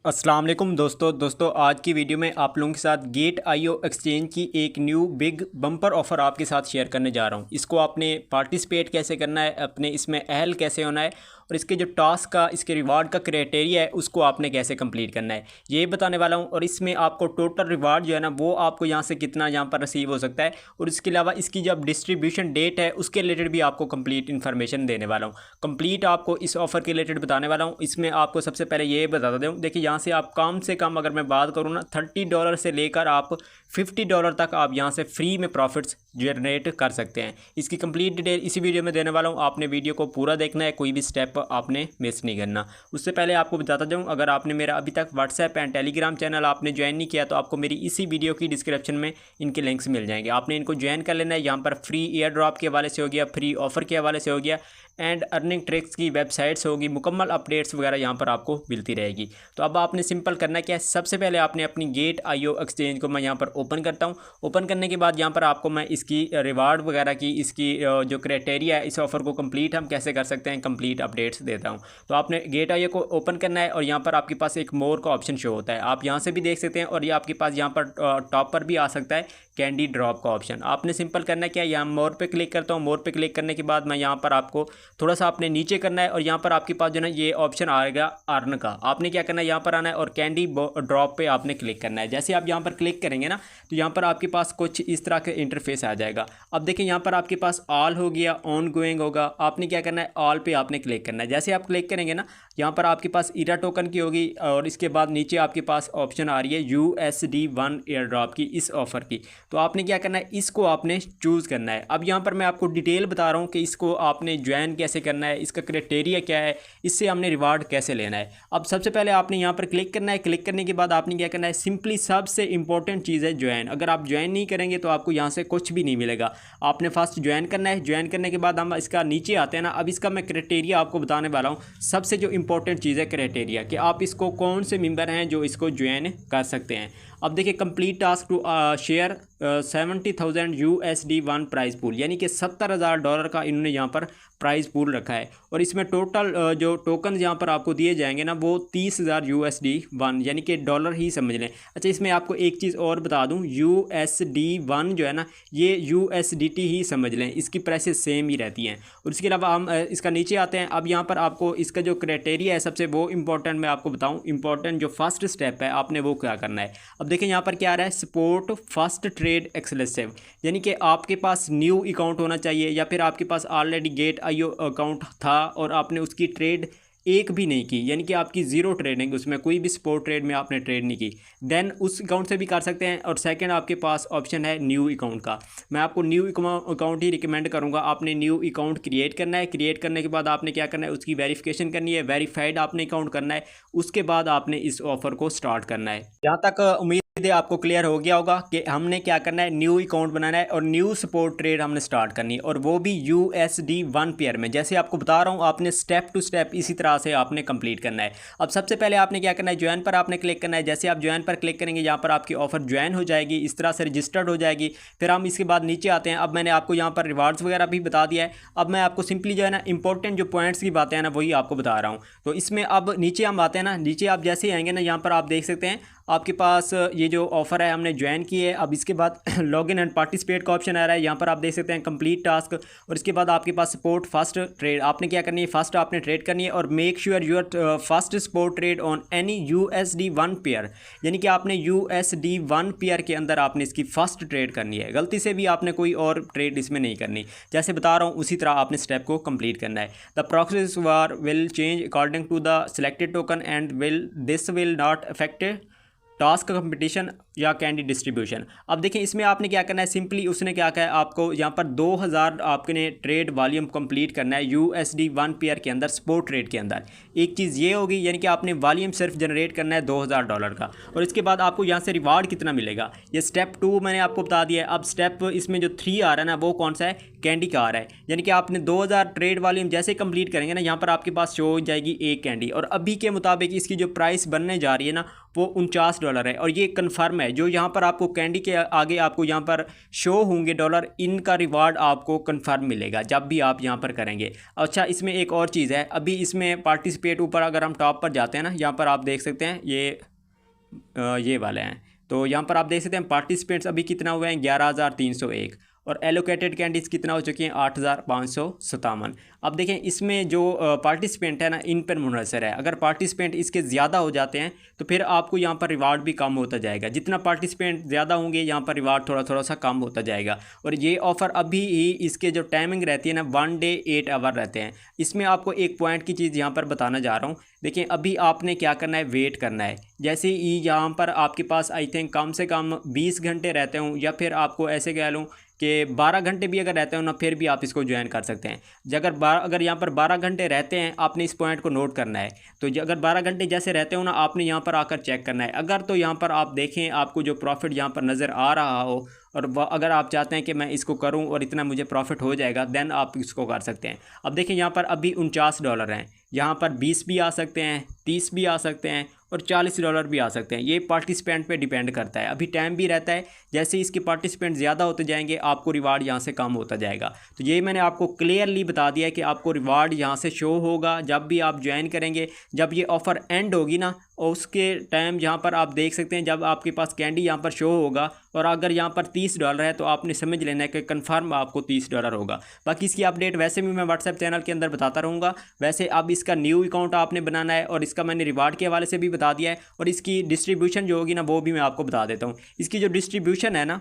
अस्सलाम वालेकुम दोस्तों आज की वीडियो में आप लोगों के साथ गेट आईओ एक्सचेंज की एक न्यू बिग बम्पर ऑफ़र आपके साथ शेयर करने जा रहा हूं। इसको आपने पार्टिसिपेट कैसे करना है, अपने इसमें अहल कैसे होना है और इसके जो टास्क का, इसके रिवार्ड का क्राइटेरिया है उसको आपने कैसे कंप्लीट करना है ये बताने वाला हूं। और इसमें आपको टोटल रिवार्ड जो है ना वो आपको यहां से कितना यहां पर रिसीव हो सकता है और इसके अलावा इसकी जब डिस्ट्रीब्यूशन डेट है उसके रिलेटेड भी आपको कंप्लीट इन्फॉर्मेशन देने वाला हूँ। कंप्लीट आपको इस ऑफ़र के रिलेटेड बताने वाला हूँ। इसमें आपको सबसे पहले ये बता दूँ, देखिए यहाँ से आप कम से कम अगर मैं बात करूँ ना $30 से लेकर आप $50 तक आप यहाँ से फ्री में प्रॉफिट्स जनरेट कर सकते हैं। इसकी कंप्लीट डिटेल इसी वीडियो में देने वाला हूँ। आपने वीडियो को पूरा देखना है, कोई भी स्टेप आपने मिस नहीं करना। उससे पहले आपको बताता जाऊँ, अगर आपने मेरा अभी तक व्हाट्सएप एंड टेलीग्राम चैनल आपने ज्वाइन नहीं किया तो आपको मेरी इसी वीडियो की डिस्क्रिप्शन में इनके लिंक्स मिल जाएंगे। आपने इनको ज्वाइन कर लेना है। यहाँ पर फ्री एयर ड्रॉप के हवाले से हो गया, फ्री ऑफर के हवाले से हो गया एंड अर्निंग ट्रिक्स की वेबसाइट्स होगी, मुकम्मल अपडेट्स वगैरह यहाँ पर आपको मिलती रहेगी। तो अब आपने सिंपल करना क्या है, सबसे पहले आपने अपनी गेट आईओ एक्सचेंज को मैं यहाँ पर ओपन करता हूँ। ओपन करने के बाद यहाँ पर आपको मैं इसकी रिवार्ड वगैरह की, इसकी जो क्राइटेरिया है, इस ऑफ़र को कंप्लीट हम कैसे कर सकते हैं, कंप्लीट अपडेट्स देता हूँ। तो आपने गेट आईओ को ओपन करना है और यहाँ पर आपके पास एक मोर का ऑप्शन शो होता है, आप यहाँ से भी देख सकते हैं। और ये आपके पास यहाँ पर टॉप पर भी आ सकता है कैंडी ड्रॉप का ऑप्शन। आपने सिंपल करना क्या है, यहाँ मोर पे क्लिक करता हूँ। मोर पे क्लिक करने के बाद मैं यहाँ पर आपको थोड़ा सा आपने नीचे करना है और यहाँ पर आपके पास जो है ना ये ऑप्शन आएगा अर्न का। आपने क्या करना है, यहाँ पर आना है और कैंडी ड्रॉप पे आपने क्लिक करना है। जैसे आप यहाँ पर क्लिक करेंगे ना तो यहाँ पर आपके पास कुछ इस तरह का इंटरफेस आ जाएगा। अब देखिए यहाँ पर आपके पास ऑल हो गया, ऑन गोइंग होगा। आपने क्या करना है, ऑल पे आपने क्लिक करना है। जैसे आप क्लिक करेंगे ना यहाँ पर आपके पास ईरा टोकन की होगी और इसके बाद नीचे आपके पास ऑप्शन आ रही है USD1 एयर ड्रॉप की, इस ऑफ़र की। तो आपने क्या करना है, इसको आपने चूज़ करना है। अब यहाँ पर मैं आपको डिटेल बता रहा हूँ कि इसको आपने ज्वाइन कैसे करना है, इसका क्राइटेरिया क्या है, इससे हमने रिवार्ड कैसे लेना है। अब सबसे पहले आपने यहाँ पर क्लिक करना है। क्लिक करने के बाद आपने क्या करना है, सिंपली सबसे इंपॉर्टेंट चीज़ है ज्वाइन। अगर आप ज्वाइन नहीं करेंगे तो आपको यहाँ से कुछ भी नहीं मिलेगा। आपने फर्स्ट ज्वाइन करना है। ज्वाइन करने के बाद हम इसका नीचे आते हैं ना, अब इसका मैं क्राइटेरिया आपको बताने वाला हूँ। सबसे जो इंपॉर्टेंट चीज़ है क्राइटेरिया, कि आप इसको कौन से मेंबर हैं जो इसको ज्वाइन कर सकते हैं। अब देखिए, complete task to share 70,000 USD1 price pool, यानी कि $70,000 का इन्होंने यहाँ पर प्राइस पूल रखा है। और इसमें टोटल जो टोकन यहाँ पर आपको दिए जाएंगे ना वो 30,000 USD1, यानी कि डॉलर ही समझ लें। अच्छा, इसमें आपको एक चीज़ और बता दूँ, USD1 जो है ना ये USDT ही समझ लें, इसकी प्राइसेस सेम ही रहती हैं। और इसके अलावा हम इसका नीचे आते हैं। अब यहाँ पर आपको इसका जो क्राइटेरिया है सबसे वो इंपॉर्टेंट मैं आपको बताऊँ। इंपॉर्टेंट जो फर्स्ट स्टेप है आपने वो क्या करना है। अब देखिए यहाँ पर क्या आ रहा है, सपोर्ट फर्स्ट ट्रेड एक्सक्लूसिव, यानी कि आपके पास न्यू अकाउंट होना चाहिए या फिर आपके पास ऑलरेडी गेट आईओ अकाउंट था और आपने उसकी ट्रेड एक भी नहीं की, यानी कि आपकी ज़ीरो ट्रेडिंग, उसमें कोई भी सपोर्ट ट्रेड में आपने ट्रेड नहीं की, देन उस अकाउंट से भी कर सकते हैं। और सेकंड आपके पास ऑप्शन है न्यू अकाउंट का। मैं आपको न्यू अकाउंट ही रिकमेंड करूंगा। आपने न्यू अकाउंट क्रिएट करना है। क्रिएट करने के बाद आपने क्या करना है, उसकी वेरिफिकेशन करनी है, वेरीफाइड आपने अकाउंट करना है। उसके बाद आपने इस ऑफ़र को स्टार्ट करना है। यहाँ तक उम्मीद आपको क्लियर हो गया होगा कि हमने क्या करना है, न्यू अकाउंट बनाना है और न्यू सपोर्ट ट्रेड हमने स्टार्ट करनी है, और वो भी USD1 पेयर में। जैसे आपको बता रहा हूँ, आपने स्टेप टू स्टेप इसी तरह से आपने कंप्लीट करना है। अब सबसे पहले आपने क्या करना है, ज्वाइन पर आपने क्लिक करना है। जैसे आप ज्वाइन पर क्लिक करेंगे यहाँ पर आपकी ऑफर ज्वाइन हो जाएगी, इस तरह से रजिस्टर्ड हो जाएगी। फिर हम इसके बाद नीचे आते हैं। अब मैंने आपको यहाँ पर रिवार्ड्स वगैरह भी बता दिया है। अब मैं आपको सिंपली जो है ना इंपॉर्टेंट जो पॉइंट्स की बातें हैं ना वही आपको बता रहा हूँ। तो इसमें अब नीचे हम आते हैं ना, नीचे आप जैसे ही आएंगे ना यहाँ पर आप देख सकते हैं आपके पास ये जो ऑफ़र है हमने ज्वाइन की है। अब इसके बाद लॉगिन एंड पार्टिसिपेट का ऑप्शन आ रहा है। यहाँ पर आप देख सकते हैं कंप्लीट टास्क, और इसके बाद आपके पास सपोर्ट फर्स्ट ट्रेड। आपने क्या करनी है, फर्स्ट आपने ट्रेड करनी है और make sure your first support trade on any USD1 pair, यानी कि आपने USD1 पेयर के अंदर आपने इसकी फर्स्ट ट्रेड करनी है। गलती से भी आपने कोई और ट्रेड इसमें नहीं करनी। जैसे बता रहा हूँ उसी तरह आपने स्टेप को कंप्लीट करना है। The process war will change according to the selected token and this will not affect task competition या कैंडी डिस्ट्रीब्यूशन। अब देखिए इसमें आपने क्या करना है, सिंपली उसने क्या कहा है आपको यहाँ पर 2000 आपने ट्रेड वॉल्यूम कंप्लीट करना है USD1 पेयर के अंदर, सपोर्ट ट्रेड के अंदर। एक चीज़ ये होगी, यानी कि आपने वॉल्यूम सिर्फ जनरेट करना है $2000 का। और इसके बाद आपको यहाँ से रिवार्ड कितना मिलेगा, ये स्टेप 2 मैंने आपको बता दिया है। अब स्टेप इसमें जो 3 आ रहा है ना वो कौन सा है, कैंडी का आ रहा है, यानी कि आपने 2000 ट्रेड वॉल्यूम जैसे कंप्लीट करेंगे ना, यहाँ पर आपके पास शो हो जाएगी एक कैंडी। और अभी के मुताबिक इसकी जो प्राइस बनने जा रही है ना वो $49 है, और ये कन्फर्म है। जो यहाँ पर आपको कैंडी के आगे आपको यहाँ पर शो होंगे डॉलर, इनका रिवार्ड आपको कन्फर्म मिलेगा जब भी आप यहाँ पर करेंगे। अच्छा, इसमें एक और चीज़ है, अभी इसमें पार्टिसिपेट ऊपर अगर हम टॉप पर जाते हैं ना, यहाँ पर आप देख सकते हैं ये वाले हैं। तो यहाँ पर आप देख सकते हैं पार्टिसिपेंट्स अभी कितना हुए हैं, 11,301, और एलोकेटेड कैंडीज कितना हो चुकी हैं, 8,557। अब देखें इसमें जो पार्टिसिपेंट है ना, इन पर मुनहसर है। अगर पार्टिसिपेंट इसके ज़्यादा हो जाते हैं तो फिर आपको यहाँ पर रिवार्ड भी कम होता जाएगा। जितना पार्टिसिपेंट ज़्यादा होंगे यहाँ पर रिवार्ड थोड़ा थोड़ा सा कम होता जाएगा। और ये ऑफ़र अभी ही इसके जो टाइमिंग रहती है ना, 1 डे 8 आवर रहते हैं। इसमें आपको एक पॉइंट की चीज़ यहाँ पर बताना जा रहा हूँ। देखिए अभी आपने क्या करना है, वेट करना है। जैसे ही यहाँ पर आपके पास आई थिंक कम से कम 20 घंटे रहते हों, या फिर आपको ऐसे कह लूँ कि 12 घंटे भी अगर रहते हो ना, फिर भी आप इसको ज्वाइन कर सकते हैं। अगर यहाँ पर 12 घंटे रहते हैं, आपने इस पॉइंट को नोट करना है। तो अगर 12 घंटे जैसे रहते हो ना, आपने यहाँ पर आकर चेक करना है। अगर तो यहाँ पर आप देखें आपको जो प्रॉफिट यहाँ पर नज़र आ रहा हो, और अगर आप चाहते हैं कि मैं इसको करूं और इतना मुझे प्रॉफिट हो जाएगा, देन आप इसको कर सकते हैं। अब देखिए यहाँ पर अभी $49 हैं, यहाँ पर 20 भी आ सकते हैं, 30 भी आ सकते हैं, और $40 भी आ सकते हैं। ये पार्टिसिपेंट पे डिपेंड करता है। अभी टाइम भी रहता है, जैसे ही इसके पार्टिसिपेंट ज़्यादा होते जाएंगे आपको रिवार्ड यहाँ से कम होता जाएगा। तो ये मैंने आपको क्लियरली बता दिया कि आपको रिवार्ड यहाँ से शो होगा जब भी आप ज्वाइन करेंगे। जब ये ऑफ़र एंड होगी ना, और उसके टाइम यहाँ पर आप देख सकते हैं जब आपके पास कैंडी यहाँ पर शो होगा, और अगर यहाँ पर $30 है तो आपने समझ लेना है कि कन्फर्म आपको $30 होगा। बाकी इसकी अपडेट वैसे भी मैं व्हाट्सएप चैनल के अंदर बताता रहूँगा। वैसे अब इसका न्यू अकाउंट आपने बनाना है, और इसका मैंने रिवार्ड के हवाले से भी बता दिया है, और इसकी डिस्ट्रीब्यूशन जो होगी ना वो भी मैं आपको बता देता हूँ। इसकी जो डिस्ट्रीब्यूशन है ना,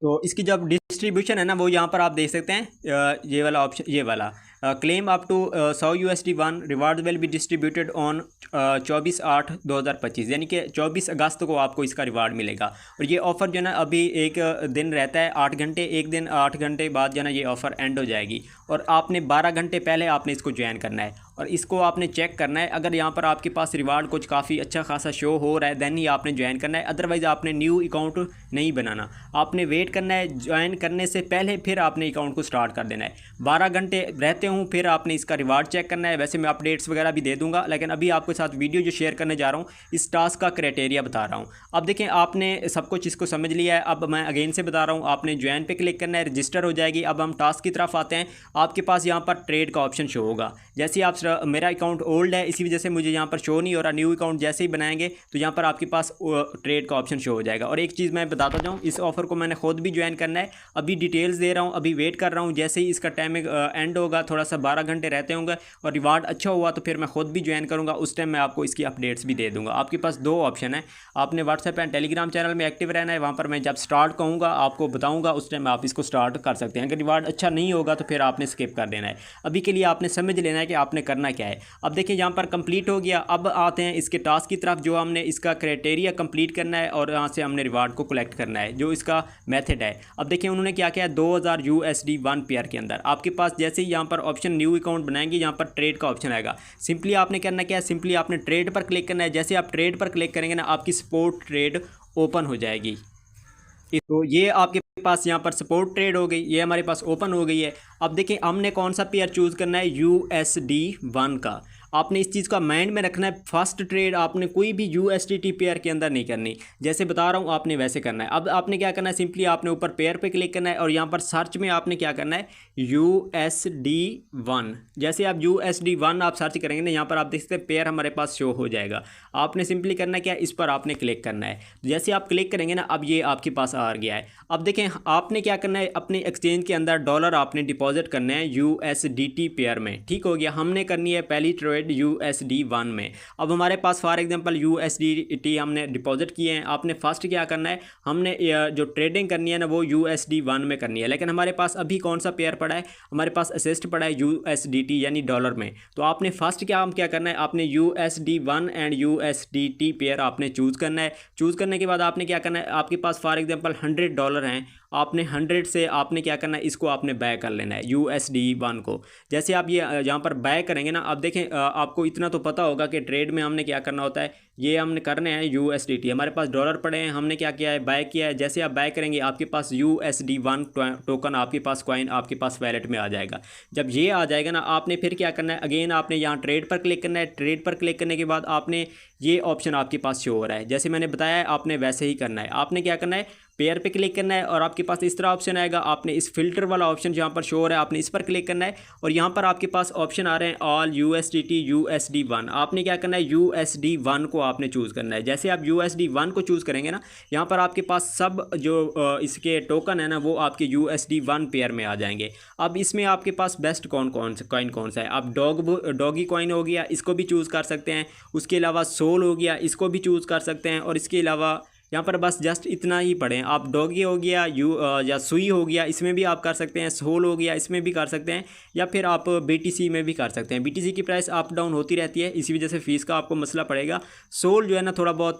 तो इसकी जब डिस्ट्रीब्यूशन है ना, वो यहाँ पर आप देख सकते हैं ये वाला ऑप्शन, ये वाला claim up to 100 USD1 reward will be distributed on 24/8/2025, यानी कि 24 अगस्त को आपको इसका रिवार्ड मिलेगा। और ये ऑफ़र जो है ना अभी एक दिन रहता है 8 घंटे, एक दिन 8 घंटे बाद जो है ना ये ऑफ़र एंड हो जाएगी, और आपने 12 घंटे पहले आपने इसको ज्वाइन करना है, और इसको आपने चेक करना है। अगर यहाँ पर आपके पास रिवार्ड कुछ काफ़ी अच्छा खासा शो हो रहा है, देन ही आपने ज्वाइन करना है। अदरवाइज़ आपने न्यू अकाउंट नहीं बनाना, आपने वेट करना है। ज्वाइन करने से पहले फिर आपने अकाउंट को स्टार्ट कर देना है। 12 घंटे रहते हूँ फिर आपने इसका रिवार्ड चेक करना है। वैसे मैं अपडेट्स वगैरह भी दे दूँगा, लेकिन अभी आपके साथ वीडियो जो शेयर करने जा रहा हूँ इस टास्क का क्राइटेरिया बता रहा हूँ। अब देखें आपने सब कुछ इसको समझ लिया है। अब मैं अगेन से बता रहा हूँ, आपने ज्वाइन पे क्लिक करना है, रजिस्टर हो जाएगी। अब हम टास्क की तरफ आते हैं। आपके पास यहाँ पर ट्रेड का ऑप्शन शो होगा। जैसे आप, मेरा अकाउंट ओल्ड है इसी वजह से मुझे यहाँ पर शो नहीं हो रहा। न्यू अकाउंट जैसे ही बनाएंगे तो यहाँ पर आपके पास ट्रेड का ऑप्शन शो हो जाएगा। और एक चीज़ मैं बताता जाऊँ, इस ऑफ़र को मैंने खुद भी ज्वाइन करना है। अभी डिटेल्स दे रहा हूँ, अभी वेट कर रहा हूँ। जैसे ही इसका टाइमिंग एंड होगा, थोड़ा सा 12 घंटे रहते होंगे और रिवार्ड अच्छा हुआ तो फिर मैं खुद भी ज्वाइन करूँगा। उस टाइम मैं आपको इसकी अपडेट्स भी दे दूँगा। आपके पास 2 ऑप्शन है, आपने व्हाट्सएप एंड टेलीग्राम चैनल में एक्टिव रहना है। वहाँ पर मैं जब स्टार्ट कहूँगा आपको बताऊँगा, उस टाइम आप इसको स्टार्ट कर सकते हैं। अगर रिवार्ड अच्छा नहीं होगा तो फिर आपने स्किप कर देना है। अभी के लिए आपने समझ लेना है कि आपने करना क्या है। अब देखिए यहाँ पर कंप्लीट हो गया। अब आते हैं इसके टास्क की तरफ, जो हमने इसका क्राइटेरिया कंप्लीट करना है और यहाँ से हमने रिवार्ड को कलेक्ट करना है, जो इसका मेथड है। अब देखिए उन्होंने क्या किया है, 2000 USD 1 पेयर के अंदर आपके पास जैसे ही यहाँ पर ऑप्शन न्यू अकाउंट बनाएंगे, यहाँ पर ट्रेड का ऑप्शन आएगा। सिंपली आपने करना क्या है, सिंपली आपने ट्रेड पर क्लिक करना है। जैसे आप ट्रेड पर क्लिक करेंगे ना, आपकी स्पॉट ट्रेड ओपन हो जाएगी। तो ये आपके पास यहाँ पर सपोर्ट ट्रेड हो गई, ये हमारे पास ओपन हो गई है। अब देखिए हमने कौन सा पेयर चूज़ करना है, USD1 का। आपने इस चीज़ का माइंड में रखना है। फर्स्ट ट्रेड आपने कोई भी USDT पेयर के अंदर नहीं करनी, जैसे बता रहा हूँ आपने वैसे करना है। अब आपने क्या करना है, सिंपली आपने ऊपर पेयर पे क्लिक करना है और यहाँ पर सर्च में आपने क्या करना है, USD1। जैसे आप USD1 आप सर्च करेंगे ना, यहाँ पर आप देख सकते हैं पेयर हमारे पास शो हो जाएगा। आपने सिंपली करना क्या है, इस पर आपने क्लिक करना है। जैसे आप क्लिक करेंगे ना, अब ये आपके पास आ गया है। अब देखें आपने क्या करना है, अपने एक्सचेंज के अंदर डॉलर आपने डिपॉजिट करने हैं USDT पेयर में। ठीक हो गया, हमने करनी है पहली ट्रेड USD1 में। अब हमारे पास फॉर एग्जांपल USDT हमने डिपॉजिट किए हैं। आपने फर्स्ट क्या करना है, हमने जो ट्रेडिंग करनी है ना वो USD1 में करनी है। लेकिन हमारे पास अभी कौन सा पेयर पड़ा है, हमारे पास असिस्ट पड़ा है USDT यानी डॉलर में। तो आपने फर्स्ट क्या करना है, आपने USD1 एंड USDT पेयर आपने चूज़ करना है। चूज़ करने के बाद आपने क्या करना है, आपके पास फॉर एग्जांपल $100 हैं, आपने 100 से आपने क्या करना है, इसको आपने बाय कर लेना है USD1 को। जैसे आप ये यहाँ पर बाय करेंगे ना, अब देखें आपको इतना तो पता होगा कि ट्रेड में हमने क्या करना होता है। ये हमने करने हैं USDT, हमारे पास डॉलर पड़े हैं, हमने क्या किया है, बाय किया है। जैसे आप बाय करेंगे आपके पास USD1 टोकन आपके पास कॉइन आपके पास वैलेट में आ जाएगा। जब ये आ जाएगा ना, आपने फिर क्या करना है, अगेन आपने यहाँ ट्रेड पर क्लिक करना है। ट्रेड पर क्लिक करने के बाद आपने ये ऑप्शन आपके पास शो हो रहा है, जैसे मैंने बताया है आपने वैसे ही करना है। आपने क्या करना है, पेयर पे क्लिक करना है और आपके पास इस तरह ऑप्शन आएगा। आपने इस फिल्टर वाला ऑप्शन जहाँ पर शो हो रहा है आपने इस पर क्लिक करना है और यहाँ पर आपके पास ऑप्शन आ रहे हैं ऑल USDT USD1। आपने क्या करना है, USD1 को आपने चूज़ करना है। जैसे आप USD1 को चूज़ करेंगे ना, यहाँ पर आपके पास सब जो इसके टोकन है ना वो आपके USD1 पेयर में आ जाएंगे। अब इसमें आपके पास बेस्ट कॉइन कौन सा है, आप डॉगी कॉइन हो गया, इसको भी चूज़ कर सकते हैं। उसके अलावा सोल हो गया, इसको भी चूज़ कर सकते हैं। और इसके अलावा यहाँ पर बस जस्ट इतना ही पढ़ें, आप डॉगी हो गया या सुई हो गया, इसमें भी आप कर सकते हैं। सोल हो गया, इसमें भी कर सकते हैं, या फिर आप BTC में भी कर सकते हैं। BTC की प्राइस अप डाउन होती रहती है, इसी वजह से फ़ीस का आपको मसला पड़ेगा। सोल जो है ना थोड़ा बहुत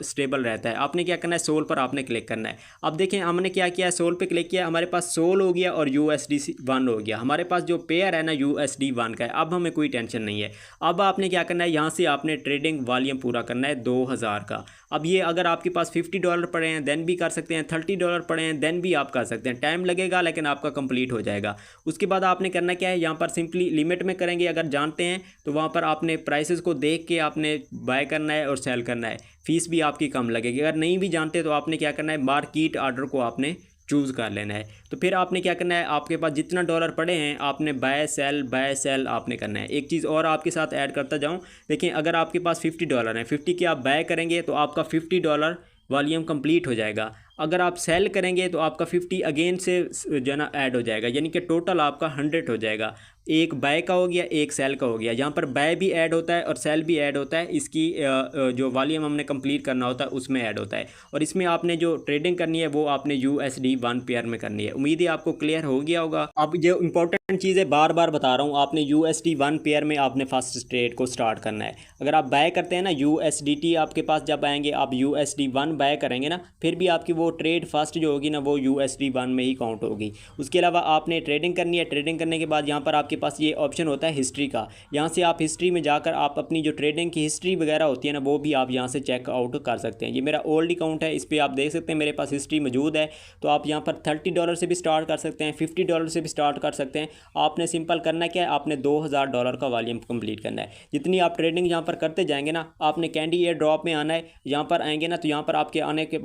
स्टेबल रहता है। आपने क्या करना है, सोल पर आपने क्लिक करना है। अब देखें हमने क्या किया है, सोल पर क्लिक किया, हमारे पास सोल हो गया और USD1 हो गया। हमारे पास जो पेयर है ना USD1 का है, अब हमें कोई टेंशन नहीं है। अब आपने क्या करना है, यहाँ से आपने ट्रेडिंग वॉल्यूम पूरा करना है 2000 का। अब ये अगर आपके पास $50 पड़े हैं देन भी कर सकते हैं, $30 पड़े हैं देन भी आप कर सकते हैं। टाइम लगेगा लेकिन आपका कंप्लीट हो जाएगा। उसके बाद आपने करना क्या है, यहाँ पर सिंपली लिमिट में करेंगे अगर जानते हैं तो वहाँ पर आपने प्राइसेस को देख के आपने बाय करना है और सेल करना है। फीस भी आपकी कम लगेगी। अगर नहीं भी जानते तो आपने क्या करना है, मार्केट ऑर्डर को आपने चूज़ कर लेना है। तो फिर आपने क्या करना है, आपके पास जितना डॉलर पड़े हैं आपने बाय सेल आपने करना है। एक चीज़ और आपके साथ ऐड करता जाऊं, देखिए अगर आपके पास $50 हैं, 50 के आप बाय करेंगे तो आपका $50 वॉल्यूम कंप्लीट हो जाएगा। अगर आप सेल करेंगे तो आपका 50 अगेन से जो है ना ऐड हो जाएगा, यानी कि टोटल आपका 100 हो जाएगा। एक बाय का हो गया, एक सेल का हो गया। यहाँ पर बाय भी ऐड होता है और सेल भी ऐड होता है, इसकी जो वॉल्यूम हमने कंप्लीट करना होता है उसमें ऐड होता है। और इसमें आपने जो ट्रेडिंग करनी है वो आपने USD1 पेयर में करनी है। उम्मीद है आपको क्लियर हो गया होगा। अब जो इंपॉर्टेंट चीज़ है बार बार बता रहा हूँ, आपने USD1 पेयर में आपने फर्स्ट ट्रेड को स्टार्ट करना है। अगर आप बाय करते हैं ना USDT आपके पास जब आएंगे, आप USD1 बाय करेंगे ना, फिर भी आपकी वो ट्रेड फर्स्ट जो होगी ना वो USD1 में ही काउंट होगी। उसके अलावा आपने ट्रेडिंग करनी है। ट्रेडिंग करने के बाद यहाँ पर आपके पास ये ऑप्शन होता है हिस्ट्री का। यहाँ से आप हिस्ट्री में जाकर आप अपनी जो ट्रेडिंग की हिस्ट्री वगैरह होती है ना वो भी आप यहाँ से चेक आउट कर सकते हैं। ये मेरा ओल्ड अकाउंट है, इस पर आप देख सकते हैं मेरे पास हिस्ट्री मौजूद है। तो आप यहाँ पर $30 से भी स्टार्ट कर सकते हैं, $50 से भी स्टार्ट कर सकते हैं। आपने सिंपल करना क्या है, आपने $2000 का वॉल्यूम कंप्लीट करना है। जितनी आप ट्रेडिंग यहाँ पर करते जाएंगे ना, आपने कैंडी एयर ड्रॉप में आना है। यहाँ पर आएंगे ना तो यहाँ पर आपके आने के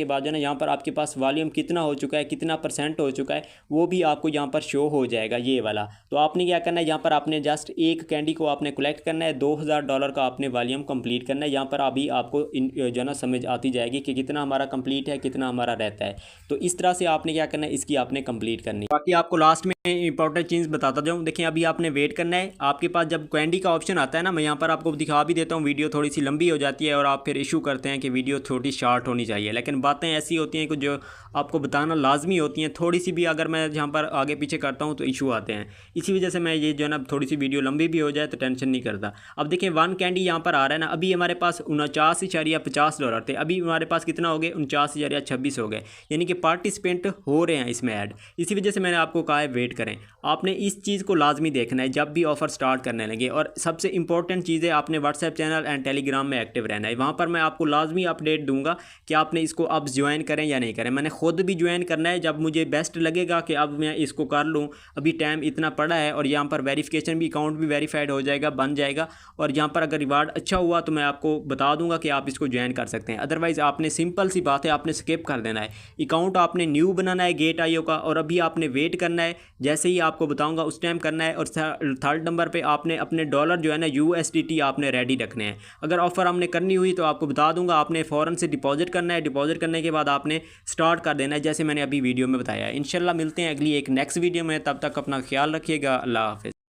बाद जो ना यहाँ पर आपके पास वॉल्यूम कितना हो चुका है, कितना % हो चुका है, वो भी आपको यहाँ पर शो हो जाएगा ये वाला। तो आपने क्या करना है, यहाँ पर आपने जस्ट एक कैंडी को आपने कलेक्ट करना है, $2000 का आपने वॉल्यूम कंप्लीट करना है। यहाँ पर अभी आपको जो ना समझ आती जाएगी कि कितना हमारा कंप्लीट है, कितना हमारा रहता है। तो इस तरह से आपने क्या करना है, इसकी आपने कंप्लीट करनी है। बाकी आपको लास्ट में इंपॉर्टेंट चीज़ बताता जाऊँ। देखिए अभी आपने वेट करना है, आपके पास जब कैंडी का ऑप्शन आता है ना, मैं यहाँ पर आपको दिखा भी देता हूँ। वीडियो थोड़ी सी लंबी हो जाती है और आप फिर इशू करते हैं कि वीडियो थोड़ी शॉर्ट होनी चाहिए, लेकिन बातें ऐसी होती हैं कि जो आपको बताना लाजमी होती हैं। थोड़ी सी भी अगर मैं यहाँ पर आगे पीछे करता हूँ तो इशू आते हैं, इसी वजह से मैं ये जो है ना थोड़ी सी वीडियो लंबी भी हो जाए तो टेंशन नहीं करता। अब देखिए 1 कैंडी यहाँ पर आ रहा है ना, अभी हमारे पास $49.50 थे, अभी हमारे पास कितना हो गए, $49.26 हो गए, यानी कि पार्टिसिपेंट हो रहे हैं इसमें ऐड। इसी वजह से मैंने आपको कहा है वेट करें। आपने इस चीज़ को लाजमी देखना है जब भी ऑफ़र स्टार्ट करने लगे। और सबसे इंपॉर्टेंट चीज़ है, आपने व्हाट्सएप चैनल एंड टेलीग्राम में एक्टिव रहना है। वहाँ पर मैं आपको लाजमी अपडेट दूंगा कि आपने इसको अब ज्वाइन करें या नहीं करें। मैंने खुद भी ज्वाइन करना है, जब मुझे बेस्ट लगेगा कि अब मैं इसको कर लूँ। अभी टाइम इतना पड़ा है और यहाँ पर वेरिफिकेशन भी, अकाउंट भी वेरीफाइड हो जाएगा, बन जाएगा। और यहाँ पर अगर रिवार्ड अच्छा हुआ तो मैं आपको बता दूंगा कि आप इसको ज्वाइन कर सकते हैं। अदरवाइज़ आपने सिंपल सी बात है, आपने स्किप कर देना है। अकाउंट आपने न्यू बनाना है Gate.io का, और अभी आपने वेट करना है, जैसे ही आपको बताऊंगा उस टाइम करना है। और थर्ड नंबर पे आपने अपने डॉलर जो है ना USDT आपने रेडी रखने हैं। अगर ऑफ़र हमने करनी हुई तो आपको बता दूंगा, आपने फ़ौरन से डिपॉजिट करना है। डिपॉजिट करने के बाद आपने स्टार्ट कर देना है, जैसे मैंने अभी वीडियो में बताया है। इंशाल्लाह मिलते हैं अगली एक नेक्स्ट वीडियो में, तब तक अपना ख्याल रखिएगा। अल्लाह हाफ़िज़।